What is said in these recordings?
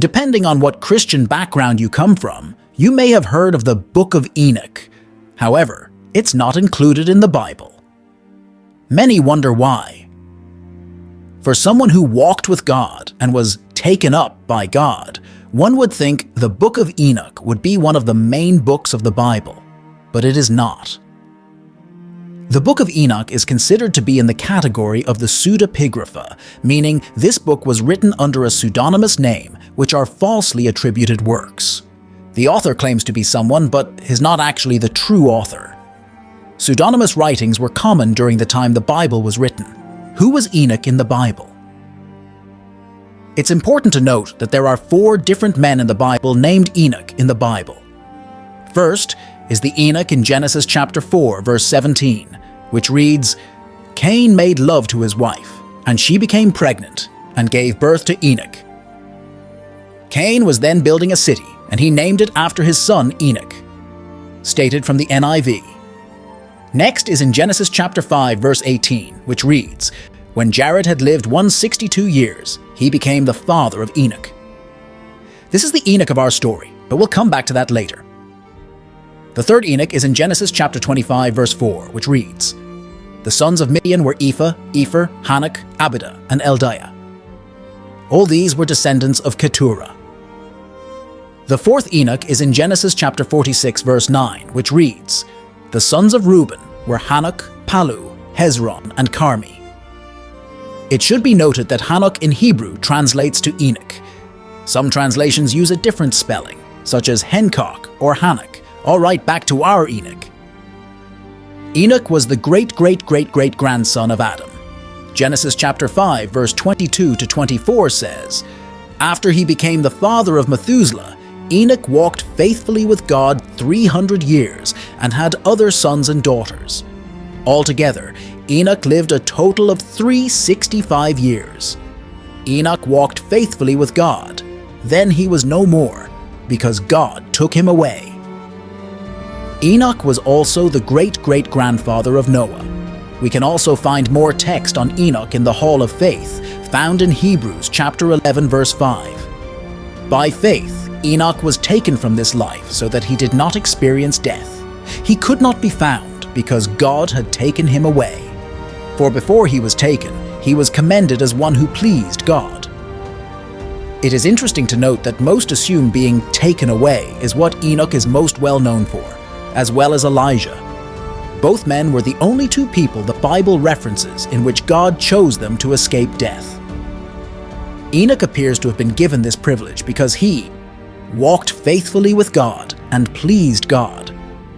Depending on what Christian background you come from, you may have heard of the Book of Enoch. However, it's not included in the Bible. Many wonder why. For someone who walked with God and was taken up by God, one would think the Book of Enoch would be one of the main books of the Bible, but it is not. The Book of Enoch is considered to be in the category of the pseudepigrapha, meaning this book was written under a pseudonymous name, which are falsely attributed works. The author claims to be someone, but is not actually the true author. Pseudonymous writings were common during the time the Bible was written. Who was Enoch in the Bible? It's important to note that there are 4 different men in the Bible named Enoch in the Bible. First is the Enoch in Genesis chapter 4, verse 17, which reads, "Cain made love to his wife, and she became pregnant and gave birth to Enoch. Cain was then building a city, and he named it after his son Enoch." Stated from the NIV. Next is in Genesis chapter 5, verse 18, which reads, "When Jared had lived 162 years, he became the father of Enoch." This is the Enoch of our story, but we'll come back to that later. The third Enoch is in Genesis chapter 25, verse 4, which reads, "The sons of Midian were Ephah, Epher, Hanok, Abidah, and Eldiah. All these were descendants of Keturah." The fourth Enoch is in Genesis chapter 46, verse 9, which reads, "The sons of Reuben were Hanok, Palu, Hezron, and Carmi." It should be noted that Hanok in Hebrew translates to Enoch. Some translations use a different spelling, such as Hencock or Hanok, all right back to our Enoch. Enoch was the great-great-great-great-grandson of Adam. Genesis chapter 5, verse 22 to 24 says, "After he became the father of Methuselah, Enoch walked faithfully with God 300 years and had other sons and daughters. Altogether, Enoch lived a total of 365 years. Enoch walked faithfully with God. Then he was no more, because God took him away." Enoch was also the great-great-grandfather of Noah. We can also find more text on Enoch in the Hall of Faith, found in Hebrews chapter 11, verse 5. By faith, Enoch was taken from this life so that he did not experience death. He could not be found because God had taken him away. For before he was taken, he was commended as one who pleased God. It is interesting to note that most assume being taken away is what Enoch is most well known for, as well as Elijah. Both men were the only 2 people the Bible references in which God chose them to escape death. Enoch appears to have been given this privilege because he walked faithfully with God and pleased God.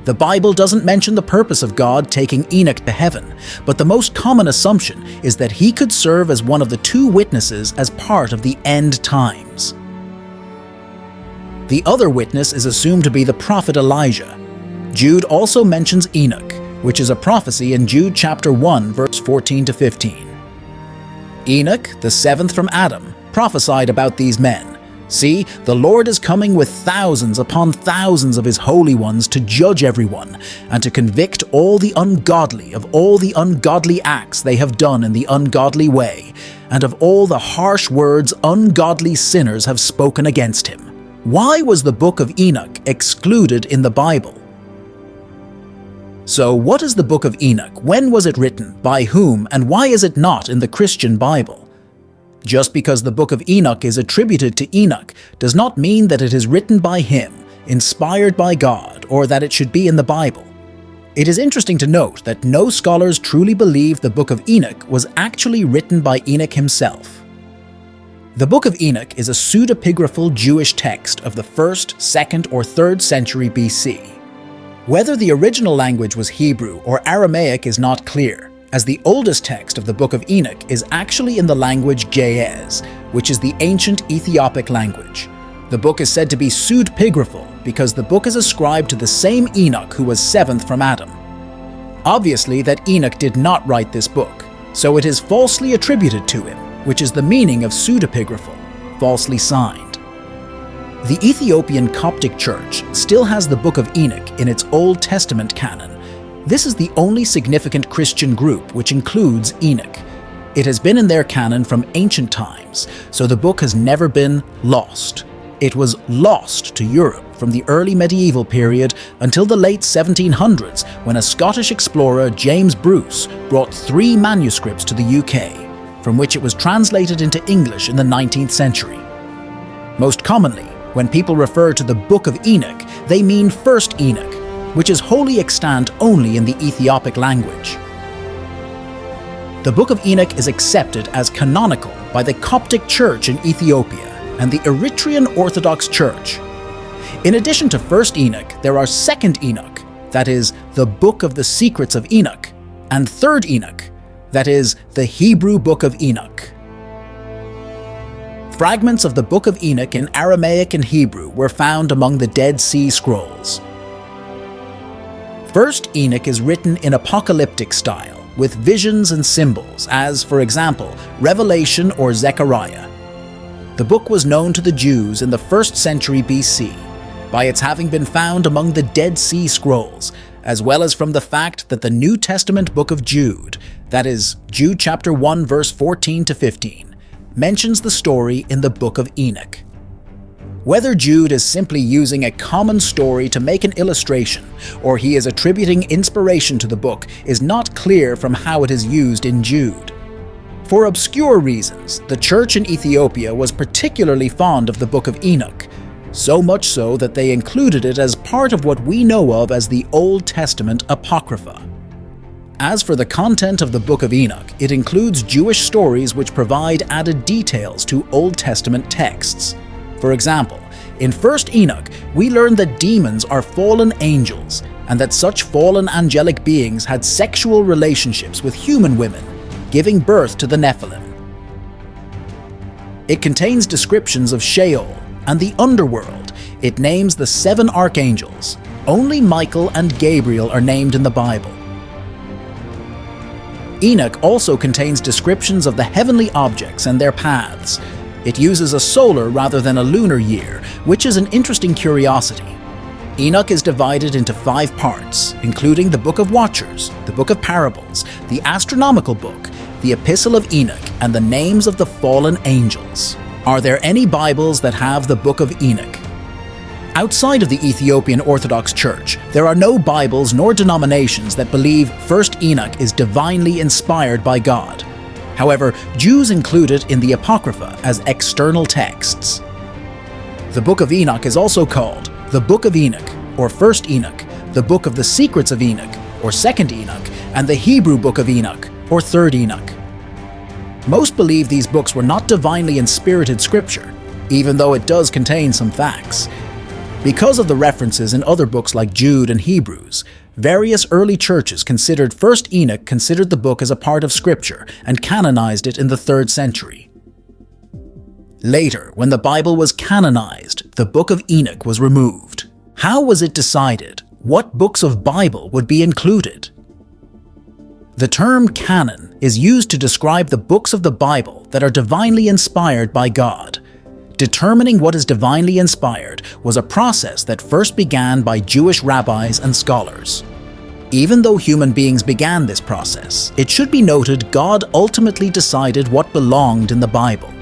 The Bible doesn't mention the purpose of God taking Enoch to heaven, but the most common assumption is that he could serve as one of the 2 witnesses as part of the end times. The other witness is assumed to be the prophet Elijah. Jude also mentions Enoch, which is a prophecy in Jude chapter 1, verse 14 to 15. Enoch, the 7th from Adam, prophesied about these men. "See, the Lord is coming with thousands upon thousands of his holy ones to judge everyone, and to convict all the ungodly of all the ungodly acts they have done in the ungodly way, and of all the harsh words ungodly sinners have spoken against him." Why was the Book of Enoch excluded in the Bible? So what is the Book of Enoch? When was it written? By whom? And why is it not in the Christian Bible? Just because the Book of Enoch is attributed to Enoch does not mean that it is written by him, inspired by God, or that it should be in the Bible. It is interesting to note that no scholars truly believe the Book of Enoch was actually written by Enoch himself. The Book of Enoch is a pseudepigraphal Jewish text of the 1st, 2nd, or 3rd century BC. Whether the original language was Hebrew or Aramaic is not clear, as the oldest text of the Book of Enoch is actually in the language Ge'ez, which is the ancient Ethiopic language. The book is said to be pseudepigraphal because the book is ascribed to the same Enoch who was 7th from Adam. Obviously that Enoch did not write this book, so it is falsely attributed to him, which is the meaning of pseudepigraphal, falsely signed. The Ethiopian Coptic Church still has the Book of Enoch in its Old Testament canon. This is the only significant Christian group which includes Enoch. It has been in their canon from ancient times, so the book has never been lost. It was lost to Europe from the early medieval period until the late 1700s, when a Scottish explorer, James Bruce, brought 3 manuscripts to the UK, from which it was translated into English in the 19th century. Most commonly, when people refer to the Book of Enoch, they mean First Enoch, which is wholly extant only in the Ethiopic language. The Book of Enoch is accepted as canonical by the Coptic Church in Ethiopia and the Eritrean Orthodox Church. In addition to First Enoch, there are Second Enoch, that is, the Book of the Secrets of Enoch, and Third Enoch, that is, the Hebrew Book of Enoch. Fragments of the Book of Enoch in Aramaic and Hebrew were found among the Dead Sea Scrolls. First Enoch is written in apocalyptic style, with visions and symbols, as, for example, Revelation or Zechariah. The book was known to the Jews in the 1st century BC by its having been found among the Dead Sea Scrolls, as well as from the fact that the New Testament book of Jude, that is, Jude chapter 1 verse 14 to 15, mentions the story in the Book of Enoch. Whether Jude is simply using a common story to make an illustration, or he is attributing inspiration to the book, is not clear from how it is used in Jude. For obscure reasons, the church in Ethiopia was particularly fond of the Book of Enoch, so much so that they included it as part of what we know of as the Old Testament Apocrypha. As for the content of the Book of Enoch, it includes Jewish stories which provide added details to Old Testament texts. For example, in 1st Enoch, we learn that demons are fallen angels, and that such fallen angelic beings had sexual relationships with human women, giving birth to the Nephilim. It contains descriptions of Sheol and the underworld. It names the 7 archangels. Only Michael and Gabriel are named in the Bible. Enoch also contains descriptions of the heavenly objects and their paths. It uses a solar rather than a lunar year, which is an interesting curiosity. Enoch is divided into 5 parts, including the Book of Watchers, the Book of Parables, the Astronomical Book, the Epistle of Enoch, and the names of the fallen angels. Are there any Bibles that have the Book of Enoch? Outside of the Ethiopian Orthodox Church, there are no Bibles nor denominations that believe First Enoch is divinely inspired by God. However, Jews include it in the Apocrypha as external texts. The Book of Enoch is also called the Book of Enoch, or First Enoch, the Book of the Secrets of Enoch, or Second Enoch, and the Hebrew Book of Enoch, or Third Enoch. Most believe these books were not divinely inspirited scripture, even though it does contain some facts. Because of the references in other books like Jude and Hebrews, various early churches considered First Enoch considered the book as a part of Scripture and canonized it in the 3rd century. Later, when the Bible was canonized, the Book of Enoch was removed. How was it decided what books of Bible would be included? The term canon is used to describe the books of the Bible that are divinely inspired by God. Determining what is divinely inspired was a process that first began by Jewish rabbis and scholars. Even though human beings began this process, it should be noted God ultimately decided what belonged in the Bible.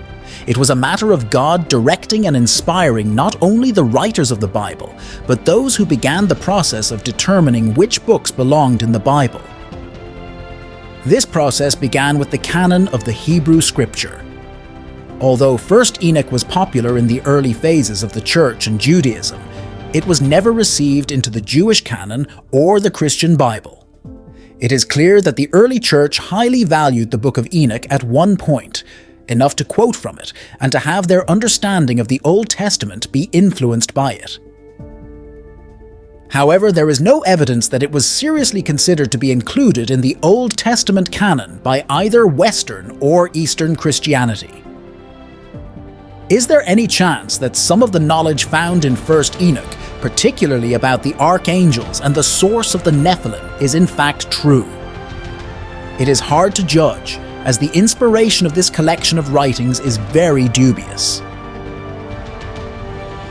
It was a matter of God directing and inspiring not only the writers of the Bible, but those who began the process of determining which books belonged in the Bible. This process began with the canon of the Hebrew Scripture. Although First Enoch was popular in the early phases of the Church and Judaism, it was never received into the Jewish canon or the Christian Bible. It is clear that the early Church highly valued the Book of Enoch at one point, enough to quote from it and to have their understanding of the Old Testament be influenced by it. However, there is no evidence that it was seriously considered to be included in the Old Testament canon by either Western or Eastern Christianity. Is there any chance that some of the knowledge found in First Enoch, particularly about the archangels and the source of the Nephilim, is in fact true? It is hard to judge, as the inspiration of this collection of writings is very dubious.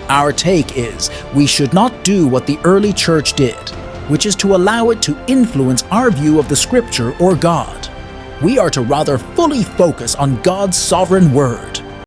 Our take is, we should not do what the early church did, which is to allow it to influence our view of the Scripture or God. we are to rather fully focus on God's sovereign word